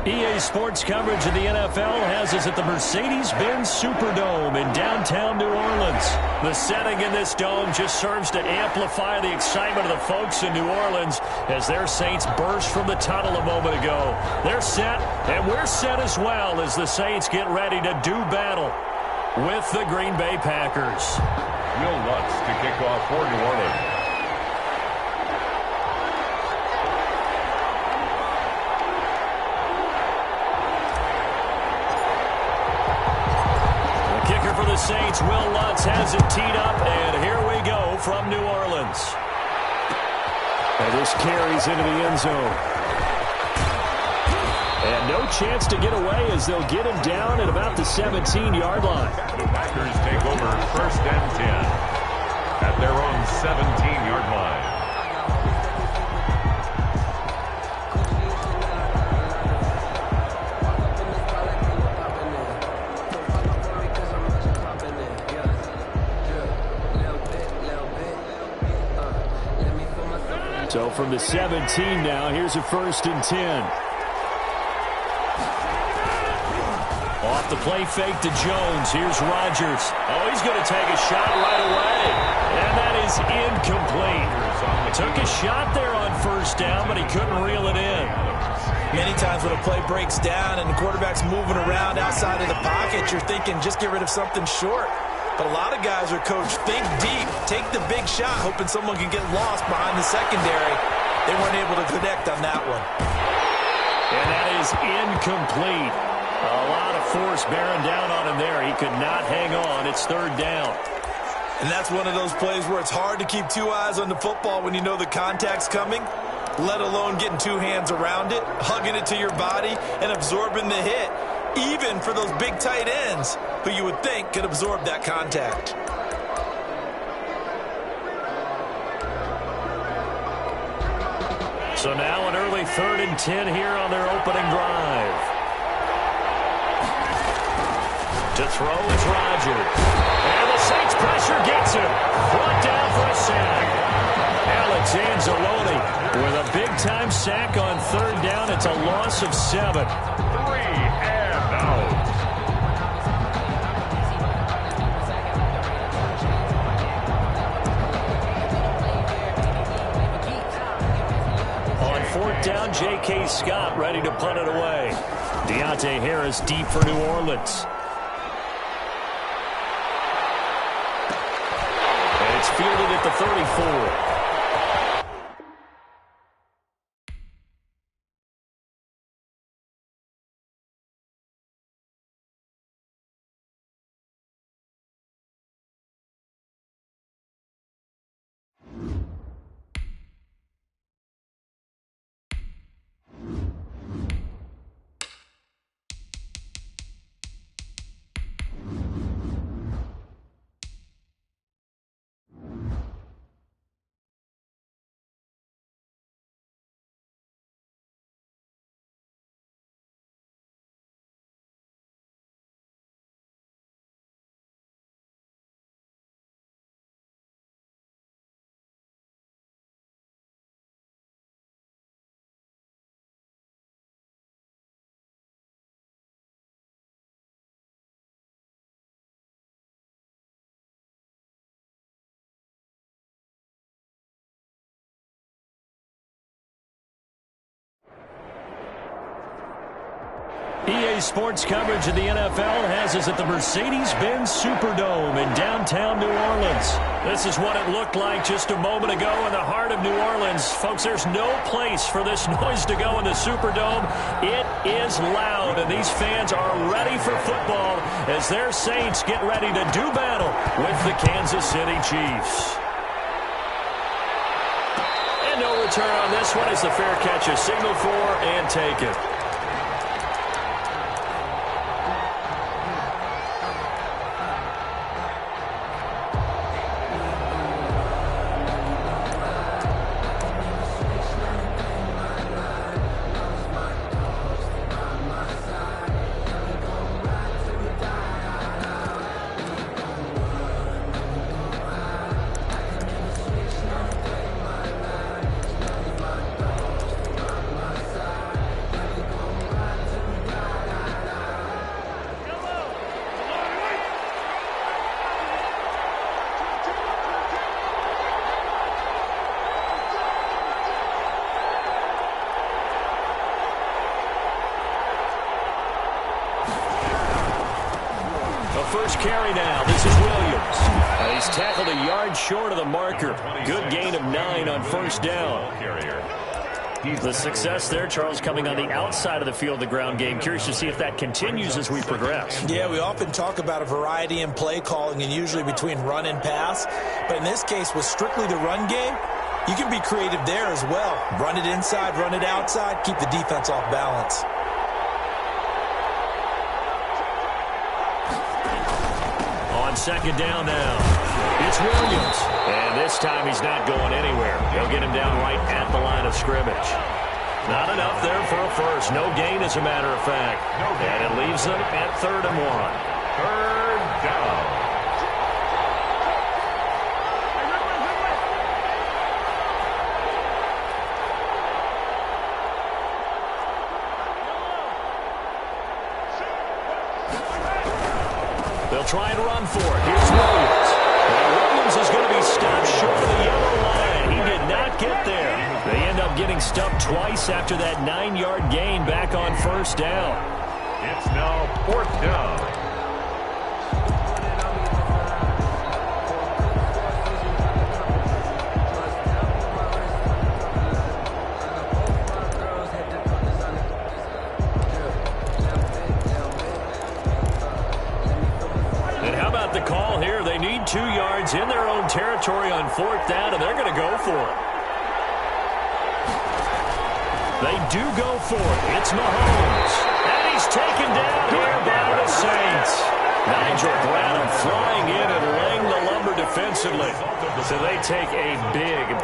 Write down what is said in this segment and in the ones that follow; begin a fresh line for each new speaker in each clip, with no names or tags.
EA Sports coverage of the NFL has us at the Mercedes-Benz Superdome in downtown New Orleans. The setting in this dome just serves to amplify the excitement of the folks in New Orleans as their Saints burst from the tunnel a moment ago. They're set, and we're set as well as the Saints get ready to do battle with the Green Bay Packers.
Will Lutz to kick off for New Orleans.
For the Saints, Will Lutz has it teed up, and here we go from New Orleans. And this carries into the end zone. And no chance to get away as they'll get him down at about the 17-yard line.
The Packers take over 1st and 10 at their own 17-yard line.
So from the 17 now, here's a 1st and 10. Off the play fake to Jones. Here's Rodgers. Oh, he's going to take a shot right away. And that is incomplete. Took a shot there on 1st down, but he couldn't reel it in.
Many times when a play breaks down and the quarterback's moving around outside of the pocket, you're thinking just get rid of something short. But a lot of guys are coached, think deep, take the big shot, hoping someone can get lost behind the secondary. They weren't able to connect on that one.
And that is incomplete. A lot of force bearing down on him there. He could not hang on. It's 3rd down.
And that's one of those plays where it's hard to keep 2 eyes on the football when you know the contact's coming, let alone getting 2 hands around it, hugging it to your body, and absorbing the hit. Even for those big tight ends who you would think could absorb that contact.
So now an early 3rd and 10 here on their opening drive. To throw is Rodgers. And the Saints pressure gets him. Brought down for a sack. Alex Anzalone with a big-time sack on 3rd down. It's a loss of 7.
3 and out.
On 4th down, J.K. Scott ready to punt it away. Deontay Harris deep for New Orleans. And it's fielded at the 34. EA Sports coverage of the NFL has us at the Mercedes-Benz Superdome in downtown New Orleans. This is what it looked like just a moment ago in the heart of New Orleans. Folks, there's no place for this noise to go in the Superdome. It is loud, and these fans are ready for football as their Saints get ready to do battle with the Kansas City Chiefs. And no return on this one as the fair catch is signaled for and taken. first carry now. This is Williams. He's tackled a yard short of the marker. Good gain of 9 on first down. The success there, Charles, coming on the outside of the field, the ground game. Curious to see if that continues as we progress.
Yeah, we often talk about a variety in play calling and usually between run and pass. But in this case, with strictly the run game, you can be creative there as well. Run it inside, run it outside, keep the defense off balance.
On second down now. It's Williams. And this time he's not going anywhere. They'll get him down right at the line of scrimmage. Not enough there for a first. No gain, as a matter of fact. And it leaves them at 3rd and 1.
3rd down.
They'll try and run for it. Here's Williams. And Williams is going to be stopped short of the yellow line. He did not get there. They end up getting stuffed twice after that 9-yard gain back on first down.
It's now 4th down.
The call here, they need 2 yards in their own territory on 4th down, and they're going to go for it. They do go for it. It's Mahomes. And he's taken down here by the Saints. Nigel Bradham flying in and laying the lumber defensively. So they take a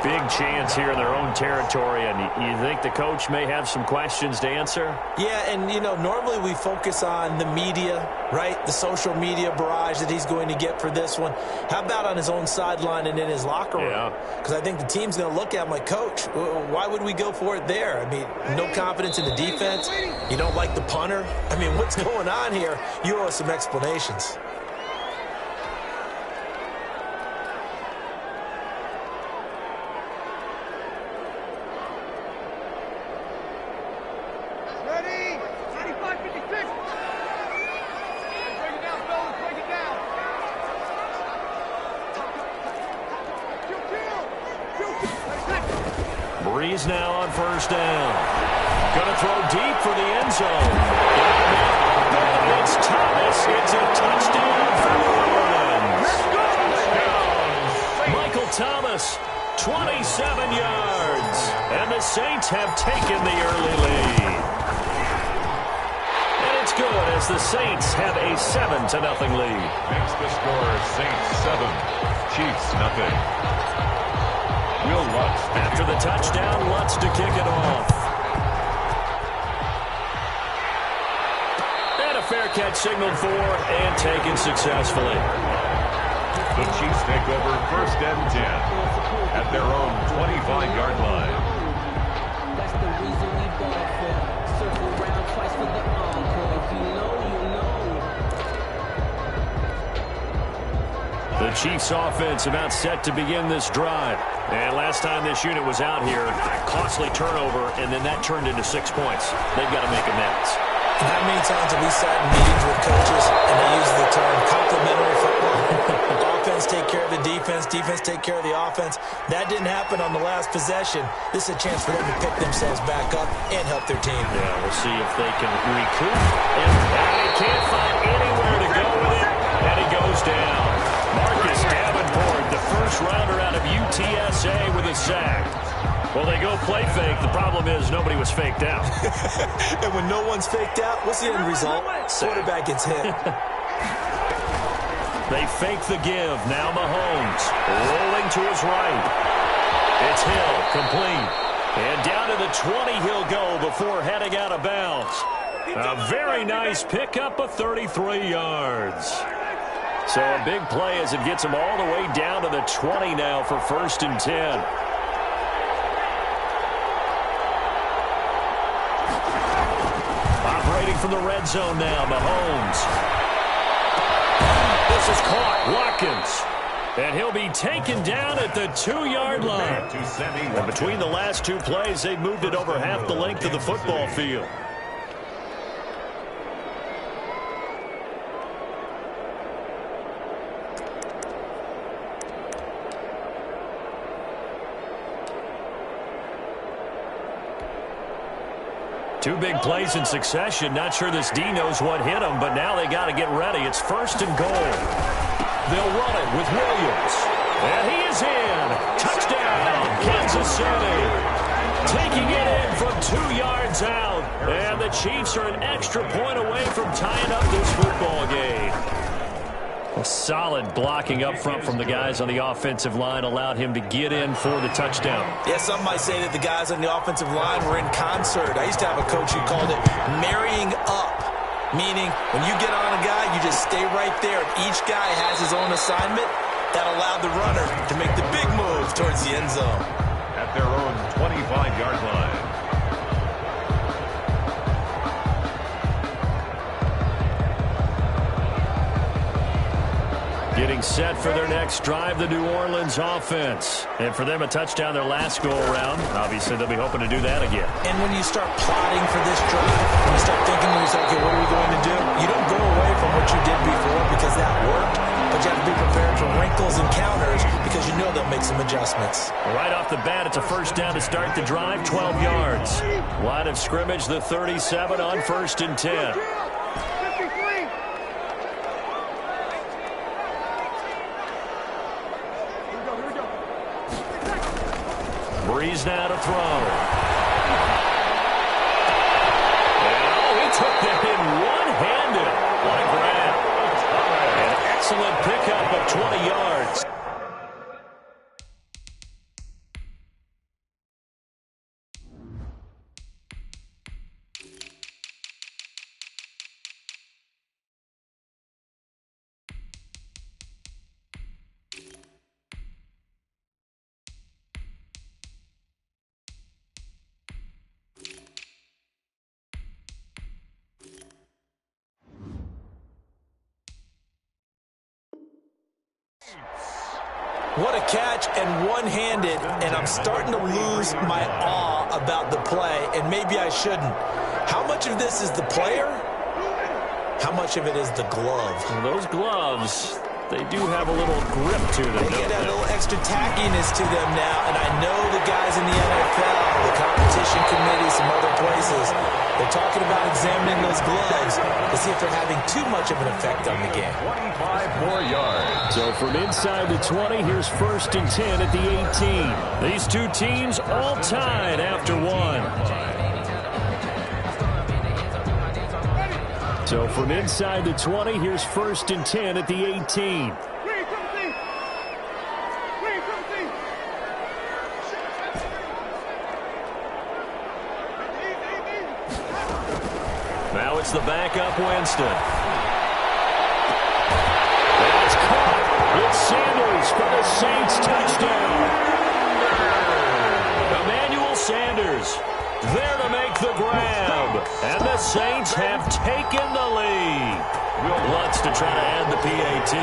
big chance here in their own territory. And you think the coach may have some questions to answer?
Yeah, and, you know, normally we focus on the media, right? The social media barrage that he's going to get for this one. How about on his own sideline and in his locker room? Because I think the team's going to look at him like, Coach, why would we go for it there? I mean, no confidence in the defense. You don't like the punter? I mean, what's going on here? You owe us some explanations.
Breeze now on first down. Going to throw deep for the end zone. It's Thomas. It's a touchdown for New Orleans. Michael Thomas, 27 yards. And the Saints have taken the early lead. And it's good as the Saints have a 7-0 lead.
Makes the score Saints 7, Chiefs nothing. Will Lutz
after the touchdown, Lutz to kick it off. And a fair catch signaled for and taken successfully.
The Chiefs take over 1st and 10 at their own 25-yard line.
That's the reason we bought for. Circle round twice for the encore. If you know, you know.
The Chiefs offense about set to begin this drive. And last time this unit was out here, costly turnover, and then that turned into 6 points. They've got to make amends.
And how many times have we sat in meetings with coaches and they use the term complementary football? Offense take care of the defense, defense take care of the offense. That didn't happen on the last possession. This is a chance for them to pick themselves back up and help their team.
Yeah, we'll see if they can recoup. And they can't find anywhere to go with it, and he goes down. Marcus Davenport, the first rounder out of UTSA with a sack. Well, they go play fake. The problem is nobody was faked out.
And when no one's faked out, what's the end result? Quarterback gets hit.
They fake the give. Now Mahomes rolling to his right. It's Hill, complete. And down to the 20 he'll go before heading out of bounds. A very nice pickup of 33 yards. So a big play as it gets him all the way down to the 20 now for 1st and 10. Operating from the red zone now, Mahomes. This is caught, Watkins. And he'll be taken down at the 2-yard line. And between the last 2 plays, they've moved it over half the length of the football field. Two big plays in succession. Not sure this D knows what hit him, but now they got to get ready. It's 1st and goal. They'll run it with Williams. And he is in. Touchdown, Kansas City. Taking it in from 2 yards out. And the Chiefs are an extra point away from tying up this football game. A solid blocking up front from the guys on the offensive line allowed him to get in for the touchdown.
Yeah, some might say that the guys on the offensive line were in concert. I used to have a coach who called it marrying up, meaning when you get on a guy, you just stay right there. Each guy has his own assignment. That allowed the runner to make the big move towards the end zone.
At their own 25-yard line.
Getting set for their next drive, the New Orleans offense. And for them, a touchdown their last go-around. Obviously, they'll be hoping to do that again.
And when you start plotting for this drive, when you start thinking to yourself, okay, what are we going to do? You don't go away from what you did before because that worked, but you have to be prepared for wrinkles and counters because you know they'll make some adjustments.
Right off the bat, it's a 1st down to start the drive, 12 yards. Line of scrimmage, the 37 on 1st and 10. Breeze now to throw. Oh, he took that in one-handed. What a grab. An excellent pickup of 20 yards.
What a catch and one-handed, and I'm starting to lose my awe about the play, and maybe I shouldn't. How much of this is the player? How much of it is the glove?
Well, those gloves, they do have a little grip to them.
They get a little extra tackiness to them now, and I know the guys in the NFL, the competition committee, some other places, they're talking about examining those gloves to see if they're having too much of an effect on the game.
25 more yards.
So from inside the 20, here's 1st and 10 at the 18. These two teams all tied after one. So from inside the 20, here's 1st and 10 at the 18. Now it's the backup Winston. That's caught. It's Sanders for the Saints touchdown. Emmanuel Sanders there to make the grab. And the Saints have taken the lead. Will Lutz to try to add the PAT.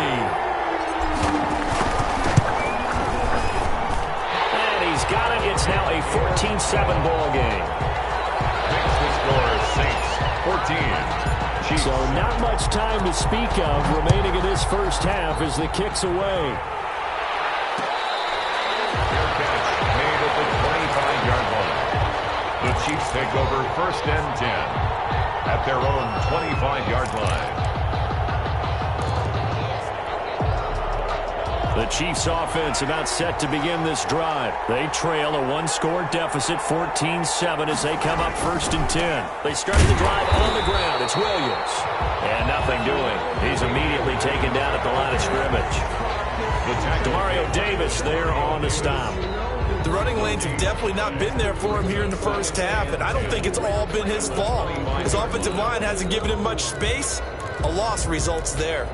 And he's got it. It's now a 14-7 ball game.
Makes the score Saints 14. Chiefs.
So not much time to speak of remaining in this first half as the kick's away.
Fair catch made at the 25-yard line. The Chiefs take over 1st and 10 at their own 25-yard line.
The Chiefs offense about set to begin this drive. They trail a one-score deficit, 14-7, as they come up 1st and 10. They started the drive on the ground. It's Williams. And nothing doing. He's immediately taken down at the line of scrimmage. Demario Davis there on the stop.
The running lanes have definitely not been there for him here in the first half, and I don't think it's all been his fault. His offensive line hasn't given him much space. A loss results there.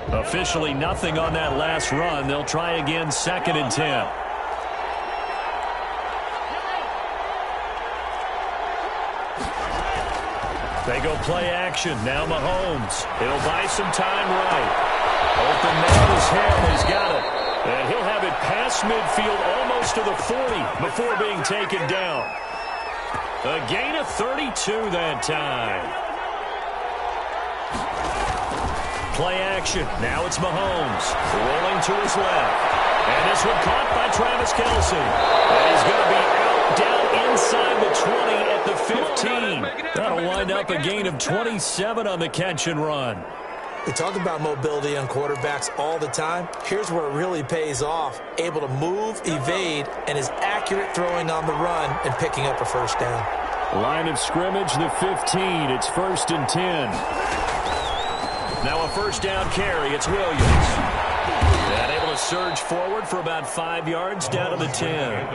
Officially nothing on that last run. They'll try again 2nd and 10. They go play action. Now Mahomes. He'll buy some time right. Open man is him. He's got it. And he'll have it past midfield almost to the 40 before being taken down. A gain of 32 that time. Play action. Now it's Mahomes. Rolling to his left. And this one caught by Travis Kelce. And he's going to be out down inside the 20 at the 15. That'll wind up a gain of 27 on the catch and run.
We talk about mobility on quarterbacks all the time. Here's where it really pays off. Able to move, evade, and is accurate throwing on the run and picking up a first down.
Line of scrimmage, the 15. It's 1st and 10. Now a first down carry. It's Williams. And able to surge forward for about 5 yards down to the 10.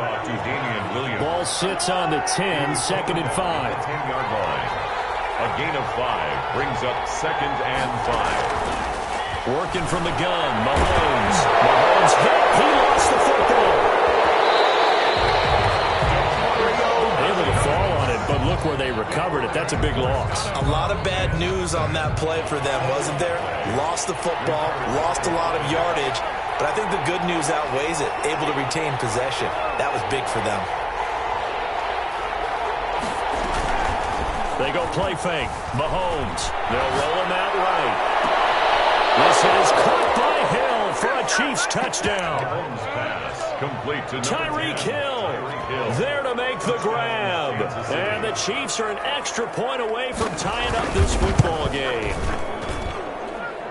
Ball sits on the 10, 2nd and 5.
10-yard line. A gain of 5 brings up 2nd and 5.
Working from the gun, Mahomes. Mahomes hit. He lost the football. Able to fall on it, but look where they recovered it. That's a big loss.
A lot of bad news on that play for them, wasn't there? Lost the football, lost a lot of yardage, but I think the good news outweighs it. Able to retain possession. That was big for them.
They go play fake. Mahomes. They'll roll him out right. This is caught by Hill for a Chiefs touchdown.
Mahomes pass complete to
Tyreek Hill there to make the grab. And the Chiefs are an extra point away from tying up this football game.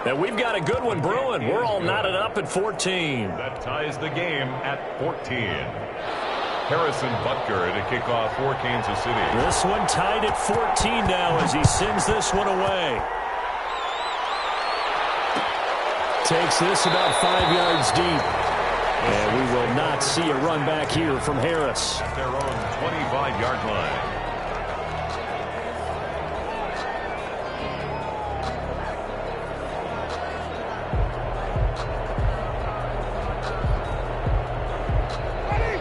And we've got a good one brewing. We're all knotted up at 14.
That ties the game at 14. Harrison Butker to kick off for Kansas City.
This one tied at 14 now as he sends this one away. Takes this about 5 yards deep. And we will not see a run back here from Harris.
Their own 25-yard line.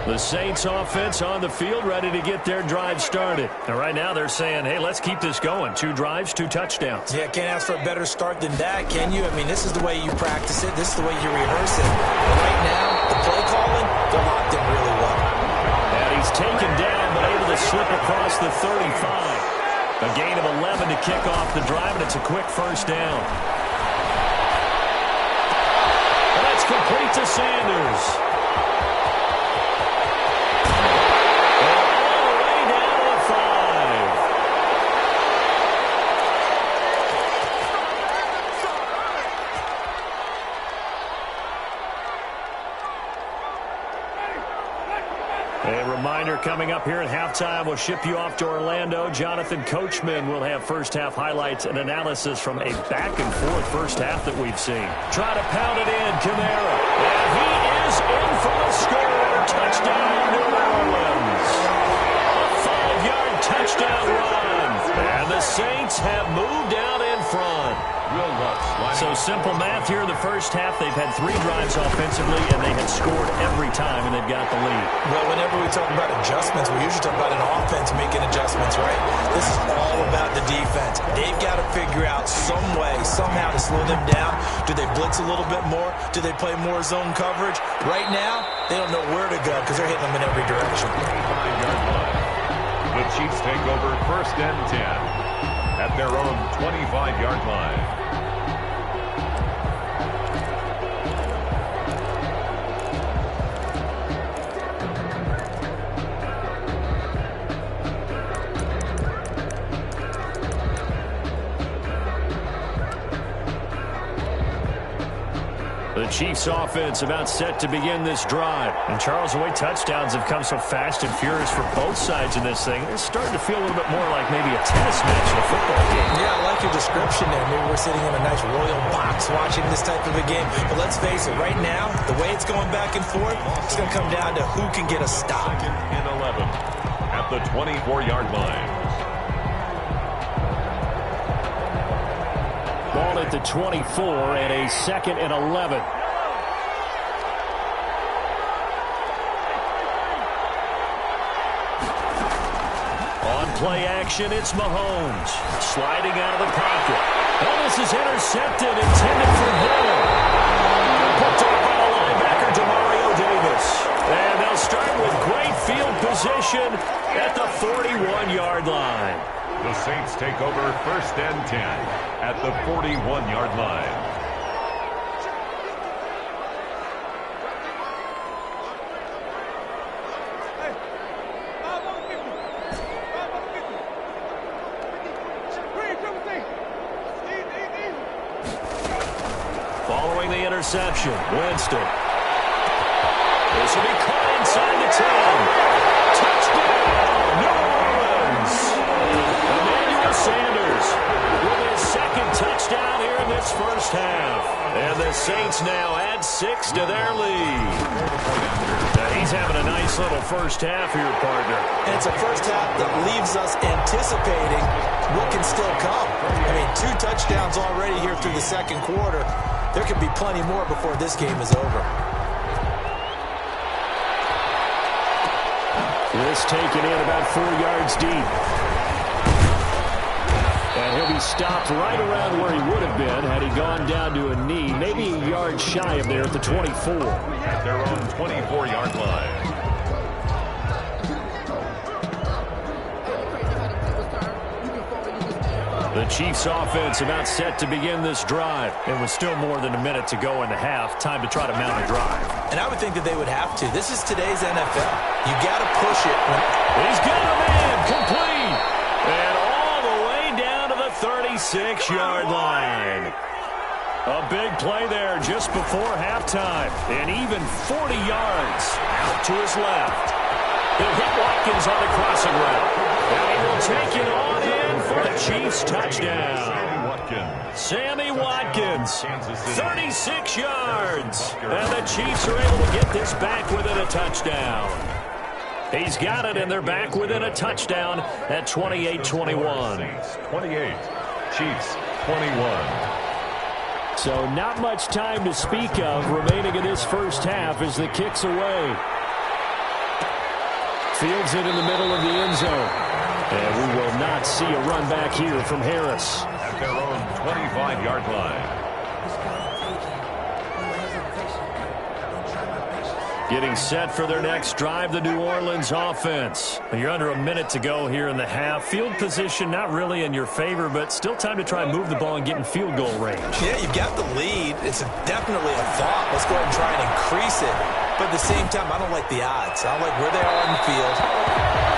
The Saints offense on the field, ready to get their drive started. And right now they're saying, hey, let's keep this going. 2 drives, 2 touchdowns.
Yeah, can't ask for a better start than that, can you? I mean, this is the way you practice it. This is the way you rehearse it. But right now, the play calling, they're locked in really well.
And he's taken down, but able to slip across the 35. A gain of 11 to kick off the drive, and it's a quick first down. And that's complete to Sanders. A reminder coming up here at halftime. We'll ship you off to Orlando. Jonathan Coachman will have first-half highlights and analysis from a back-and-forth first half that we've seen. Try to pound it in, Kamara. And he is in for the score. Touchdown, New Orleans. A 5-yard touchdown run. And the Saints have moved out in front. So simple math here in the first half. They've had 3 drives offensively, and they have scored every time, and they've got the lead.
Well, whenever we talk about adjustments, we usually talk about an offense making adjustments, right? This is all about the defense. They've got to figure out some way, somehow to slow them down. Do they blitz a little bit more? Do they play more zone coverage? Right now, they don't know where to go because they're hitting them in every direction.
The Chiefs take over 1st and 10 at their own 25-yard line.
The Chiefs offense about set to begin this drive. And Charles, the way touchdowns have come so fast and furious for both sides in this thing, it's starting to feel a little bit more like maybe a tennis match in a football game.
Yeah, I like your description there. Maybe we're sitting in a nice royal box watching this type of a game. But let's face it, right now, the way it's going back and forth, it's going to come down to who can get a stop.
2nd and 11 at the 24-yard line.
Ball at the 24 and a 2nd and 11. On play action, it's Mahomes. Sliding out of the pocket. And this is intercepted, intended for Hill. Picked up by the linebacker, Demario Davis. And they'll start with great field position at the 41-yard line.
The Saints take over 1st and 10 at the 41-yard line.
interception. Winston. This will be caught inside the 10. Touchdown, New Orleans. Emmanuel Sanders with his second touchdown here in this first half. And the Saints now add 6 to their lead. Now he's having a nice little first half here, partner.
And it's a first half that leaves us anticipating what can still come. I mean, 2 touchdowns already here through the second quarter. There could be plenty more before this game is over.
This taken in about 4 yards deep. And he'll be stopped right around where he would have been had he gone down to a knee, maybe a yard shy of there at the 24.
At their own 24-yard line.
The Chiefs offense about set to begin this drive. It was still more than a minute to go in the half. Time to try to mount a drive.
And I would think that they would have to. This is today's NFL. You got to push it.
He's got a man complete. And all the way down to the 36-yard line. A big play there just before halftime. And even 40 yards out to his left. He'll hit Watkins on the crossing route. And he will take it on in for the Chiefs touchdown. Sammy Watkins, 36 yards. And the Chiefs are able to get this back within a touchdown. He's got it, and they're back within a touchdown at 28-21.
28, Chiefs 21.
So not much time to speak of remaining in this first half as the kick's away. Fields it in the middle of the end zone. And we will not see a run back here from Harris.
At their own 25-yard line.
Getting set for their next drive, the New Orleans offense. You're under a minute to go here in the half. Field position not really in your favor, but still time to try and move the ball and get in field goal range.
Yeah, you've got the lead. It's definitely a thought. Let's go ahead and try and increase it. But at the same time, I don't like the odds. I don't like where they are on the field.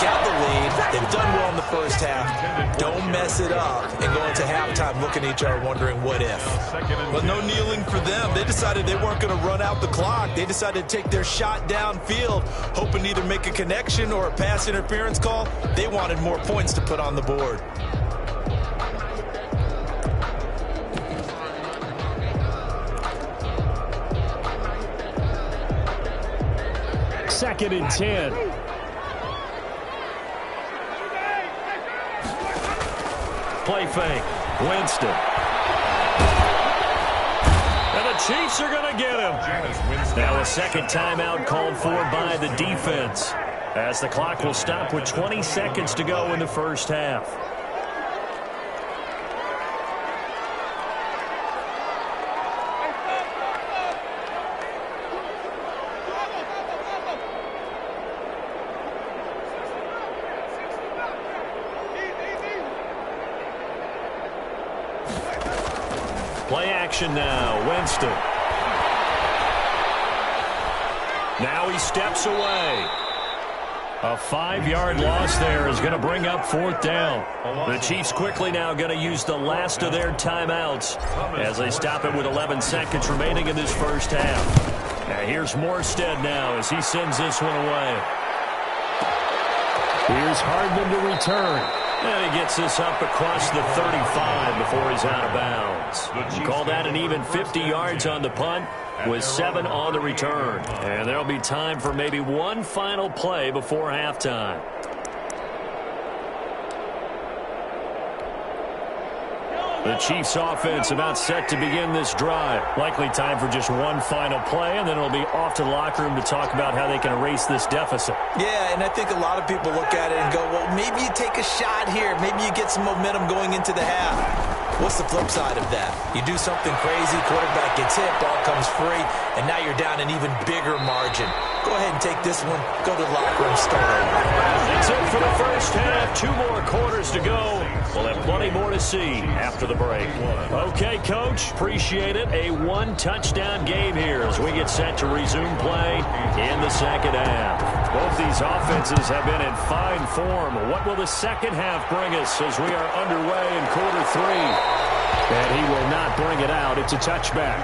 Got the lead. They've done well in the first half. Don't mess it up and go into halftime looking at each other wondering what if. Well, no kneeling for them. They decided they weren't going to run out the clock. They decided to take their shot downfield, hoping to either make a connection or a pass interference call. They wanted more points to put on the board.
Second and 10. Play fake. Winston. And the Chiefs are going to get him. Now a second timeout called for by the defense, as the clock will stop with 20 seconds to go in the first half. Play action now. Winston. Now he steps away. A 5-yard loss there is going to bring up fourth down. The Chiefs quickly now going to use the last of their timeouts as they stop it with 11 seconds remaining in this first half. Now here's Morstead now as he sends this one away. Here's Hardman to return. And he gets this up across the 35 before he's out of bounds. Call that an even 50 yards on the punt with 7 on the return. And there'll be time for maybe one final play before halftime. The Chiefs offense about set to begin this drive. Likely time for just one final play, and then it'll be off to the locker room to talk about how they can erase this deficit.
Yeah, and I think a lot of people look at it and go, well, maybe you take a shot here. Maybe you get some momentum going into the half. What's the flip side of that? You do something crazy, quarterback gets hit, ball comes free, and now you're down an even bigger margin. Go ahead and take this one, go to the locker room, start over.
That's it for the first half. 2 more quarters to go. We'll have plenty more to see after the break. Okay, Coach, appreciate it. A 1-touchdown game here as we get set to resume play in the second half. Both these offenses have been in fine form. What will the second half bring us as we are underway in quarter 3? And he will not bring it out. It's a touchback.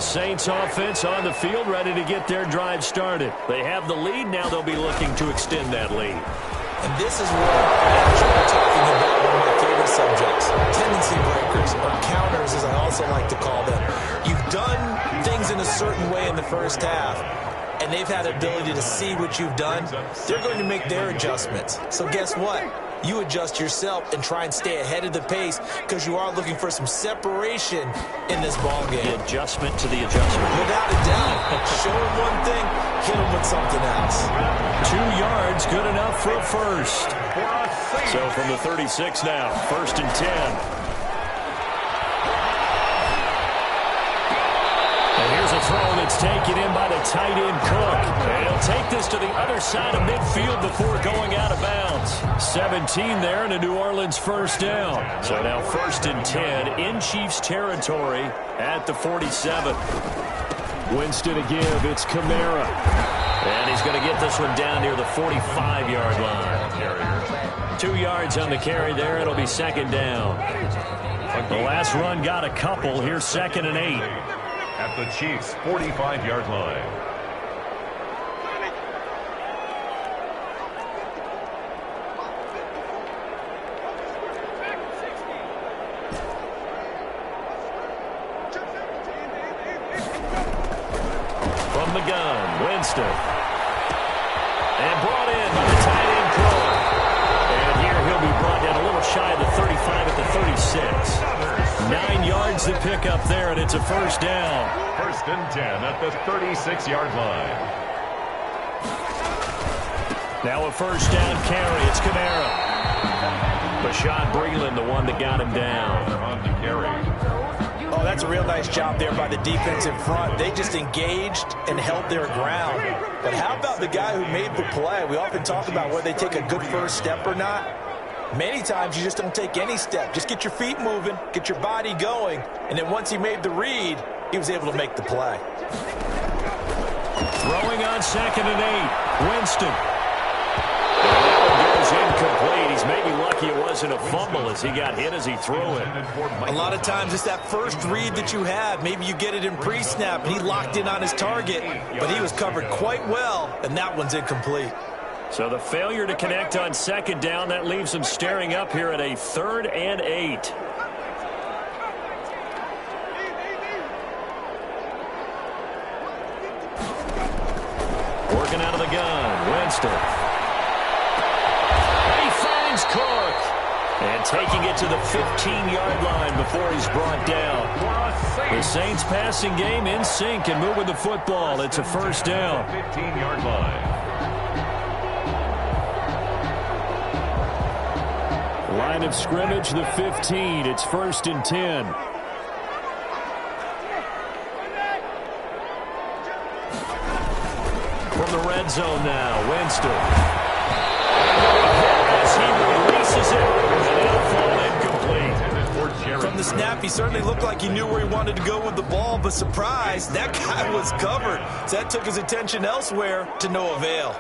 The Saints offense on the field, ready to get their drive started. They have the lead. Now they'll be looking to extend that lead.
And this is where I enjoy talking about one of my favorite subjects, tendency breakers, or counters as I also like to call them. You've done things in a certain way in the first half, and they've had the ability to see what you've done. They're going to make their adjustments. So guess what? You adjust yourself and try and stay ahead of the pace because you are looking for some separation in this ball game.
The adjustment to the adjustment.
Without a doubt. Show them one thing, hit them with something else.
2 yards, good enough for a first. So from the 36 now, 1st and 10. Here's a throw that's taken in by the tight end Cook. And he'll take this to the other side of midfield before going out of bounds. 17 there and a New Orleans first down. So now 1st and 10 in Chiefs territory at the 47. Winston to give. It's Kamara. And he's going to get this one down near the 45-yard line. 2 yards on the carry there. It'll be 2nd down. The last run got a couple. Here's 2nd and 8.
At the Chiefs' 45-yard line.
From the gun, Winston. And brought in by the tight end Cook. And here he'll be brought down a little shy of the 35 at the 36. 9 yards to pick up there, and it's a first down.
1st and 10 at the 36-yard line.
Now a first down carry. It's Kamara. Bashaud Breeland, the one that got him down.
On the carry.
Oh, that's a real nice job there by the defense in front. They just engaged and held their ground. But how about the guy who made the play? We often talk about whether they take a good first step or not. Many times you just don't take any step. Just get your feet moving, get your body going, and then once he made the read, he was able to make the play.
Throwing on 2nd and 8. Winston. That goes incomplete. He's maybe lucky it wasn't a fumble as he got hit as he threw it.
A lot of times it's that first read that you have. Maybe you get it in pre-snap, and he locked in on his target, but he was covered quite well, and that one's incomplete.
So the failure to connect on 2nd down, that leaves them staring up here at a 3rd and 8. Working out of the gun, Winston. He finds Cook. And taking it to the 15-yard line before he's brought down. The Saints passing game in sync and moving the football. It's a first down.
15-yard line.
Line of scrimmage, the 15. It's 1st and 10. From the red zone now, Winston. As he releases it, and it'll fall incomplete.
From the snap, he certainly looked like he knew where he wanted to go with the ball, but surprise, that guy was covered. So that took his attention elsewhere to no avail.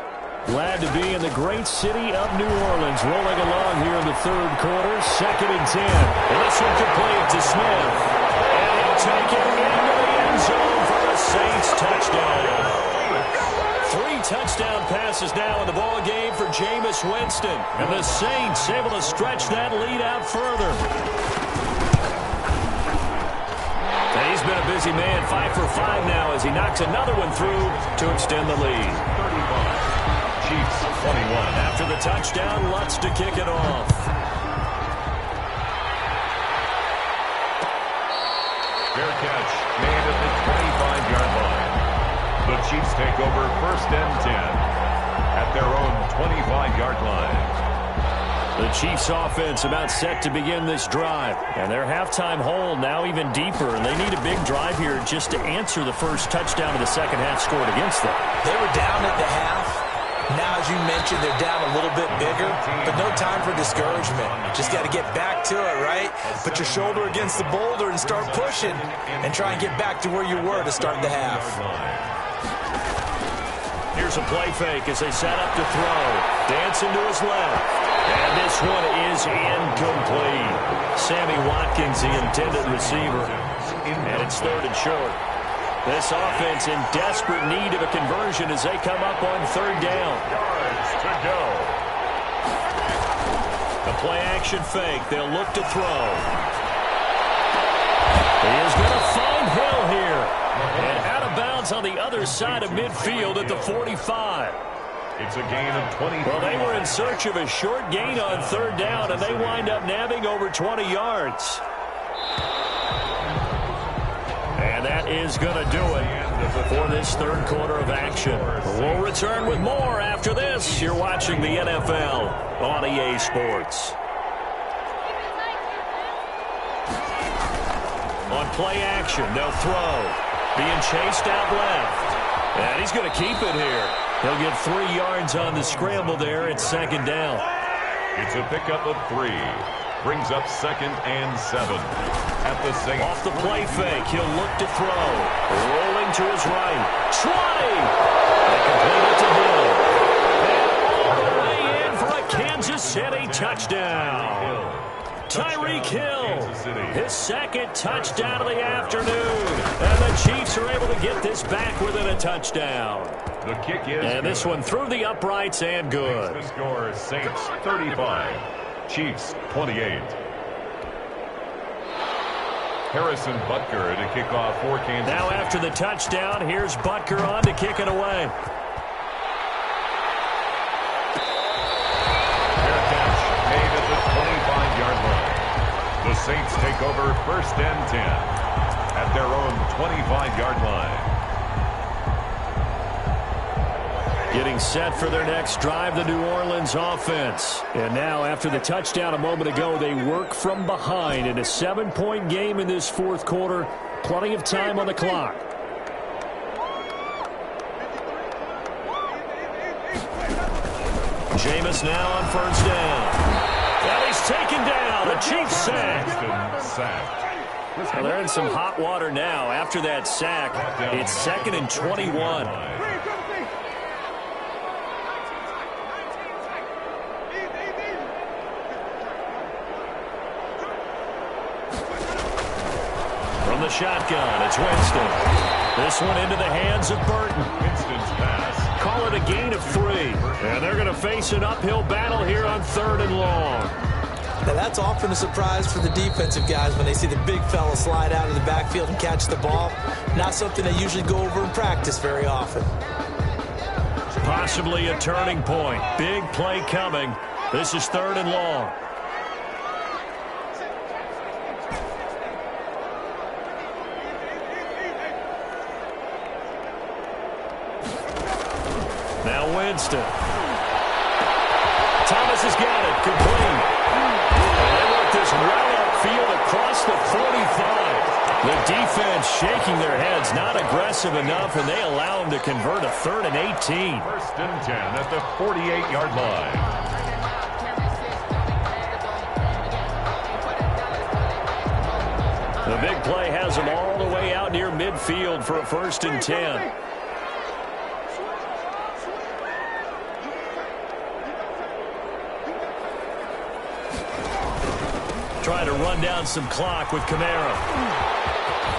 Glad to be in the great city of New Orleans, rolling along here in the 3rd quarter, 2nd and 10. And this one complete to Smith. And he'll take it into the end zone for the Saints touchdown. 3 touchdown passes now in the ball game for Jameis Winston. And the Saints able to stretch that lead out further. And he's been a busy man, 5 for 5 now as he knocks another one through to extend the lead.
35. Chiefs 21.
After the touchdown, Lutz to kick it off.
Fair catch made at the 25-yard line. The Chiefs take over 1st and 10 at their own 25-yard line.
The Chiefs offense about set to begin this drive. And their halftime hole now even deeper. And they need a big drive here just to answer the first touchdown of the second half scored against them.
They were down at the half. Now, as you mentioned, they're down a little bit bigger, but no time for discouragement. Just got to get back to it, right? Put your shoulder against the boulder and start pushing and try and get back to where you were to start the half.
Here's a play fake as they set up to throw. Dancing to his left. And this one is incomplete. Sammy Watkins, the intended receiver. And it's 3rd and short. This offense in desperate need of a conversion as they come up on third down.
Yards to go.
The play action fake. They'll look to throw. He is going to find Hill here. And out of bounds on the other side of midfield at the 45.
It's a gain of 20.
Well, they were in search of a short gain on third down, and they wind up nabbing over 20 yards. And that is going to do it for this third quarter of action. We'll return with more after this. You're watching the NFL on EA Sports. On play action, they'll throw. Being chased out left. And he's going to keep it here. He'll get 3 yards on the scramble there at second down.
It's a pickup of 3. Brings up 2nd and 7. At the Saints.
Off the play fake, he'll look to throw. Rolling to his right. 20! They complete it to Hill. And all the way in for a Kansas City touchdown. Tyreek Hill, his second touchdown of the afternoon. And the Chiefs are able to get this back within a touchdown.
The kick is
and this one through the uprights and good.
The score, Saints 35, Chiefs 28. Harrison Butker to kick off for Kansas
Now
City.
After the touchdown, here's Butker on to kick it away.
Fair catch made at the 25-yard line. The Saints take over 1st and 10 at their own 25-yard line.
Getting set for their next drive, the New Orleans offense. And now, after the touchdown a moment ago, they work from behind in a 7-point game in this fourth quarter. Plenty of time on the clock. Jameis now on first down. And he's taken down. A Chiefs sack. Well, they're in some hot water now. After that sack, it's 2nd and 21. From the shotgun, it's Winston. This one into the hands of Burton.
Winston's pass.
Call it a gain of 3. And they're going to face an uphill battle here on 3rd and long.
Now that's often a surprise for the defensive guys when they see the big fella slide out of the backfield and catch the ball. Not something they usually go over in practice very often.
Possibly a turning point. Big play coming. This is 3rd and long. Now Winston. Thomas has got it. Complete. And they work this well upfield across the 45. The defense shaking their heads, not aggressive enough, and they allow them to convert a 3rd and 18.
1st and 10 at the 48-yard line.
The big play has them all the way out near midfield for a 1st and 10. Trying to run down some clock with Kamara.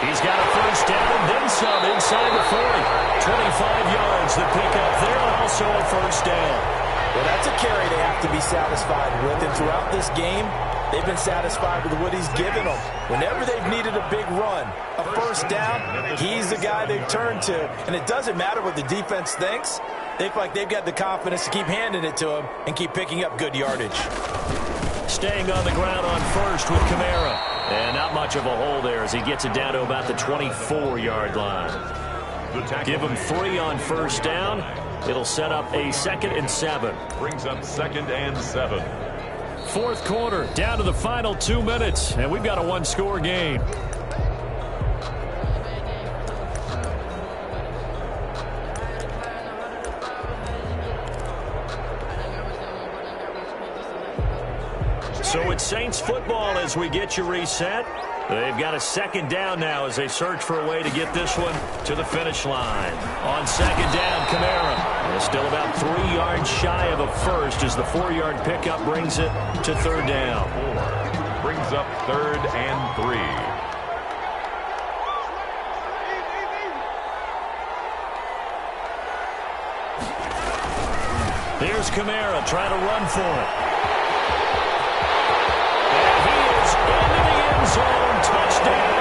He's got a 1st down and then some inside the 40. 25 yards the pickup there, also a 1st down.
Well, that's a carry they have to be satisfied with. And throughout this game, they've been satisfied with what he's given them. Whenever they've needed a big run, a 1st down, he's the guy they've turned to. And it doesn't matter what the defense thinks. They feel like they've got the confidence to keep handing it to him and keep picking up good yardage.
Staying on the ground on 1st with Kamara. And not much of a hole there as he gets it down to about the 24-yard line. Give him 3 on 1st down. It'll set up a 2nd and 7.
Brings up 2nd and 7.
4th quarter, down to the final 2 minutes, and we've got a 1-score game. So it's Saints football as we get you reset. They've got a 2nd down now as they search for a way to get this one to the finish line. On 2nd down, Kamara. And still about 3 yards shy of a 1st as the 4-yard pickup brings it to 3rd down.
4 brings up 3rd and 3.
Here's Kamara trying to run for it. And he is into the end zone. Touchdown.